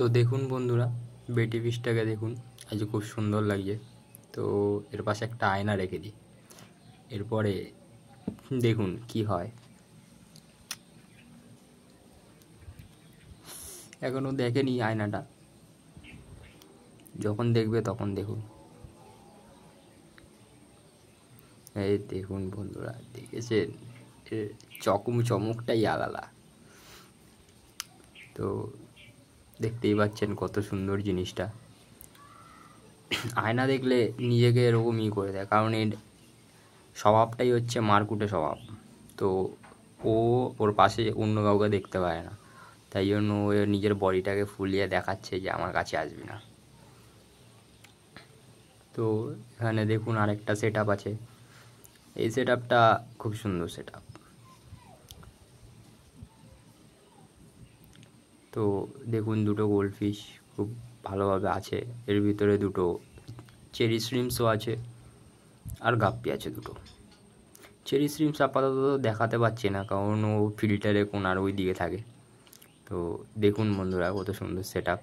তো দেখুন বন্ধুরা, বেটি ফিশটাকে দেখুন, আজ খুব সুন্দর লাগছে। তো এর পাশে একটা আয়না রেখে দিই, এরপরে দেখুন কি হয়। এখনও দেখেনি আয়নাটা, যখন দেখবে তখন দেখুন। এই দেখুন বন্ধুরা, দেখেছেন? এর চমকটাই আলাদা। তো দেখতেই পাচ্ছেন কত সুন্দর জিনিসটা। আয়না দেখলে নিজেকে এরকমই করে দেয়, কারণ এর স্বভাবটাই হচ্ছে মারকুটে স্বভাব। তো ও ওর পাশে অন্য কাউকে দেখতে পায় না, তাই জন্য ও নিজের বডিটাকে ফুলিয়ে দেখাচ্ছে যে আমার কাছে আসবি না। তো এখানে দেখুন আরেকটা সেট আপ আছে। এই সেট আপটা খুব সুন্দর সেট আপ। তো দেখুন দুটো গোল্ডফিশ খুব ভালোভাবে আছে। এর ভিতরে দুটো চেরি শ্রিম্পসও আছে, আর গাপ্পি আছে দুটো। চেরি শ্রিম্পস আপাতত দেখাতে পারছি না, কারণ ও ফিল্টারে কোনার ওই দিকে থাকে। তো দেখুন বন্ধুরা, কত সুন্দর সেট আপ।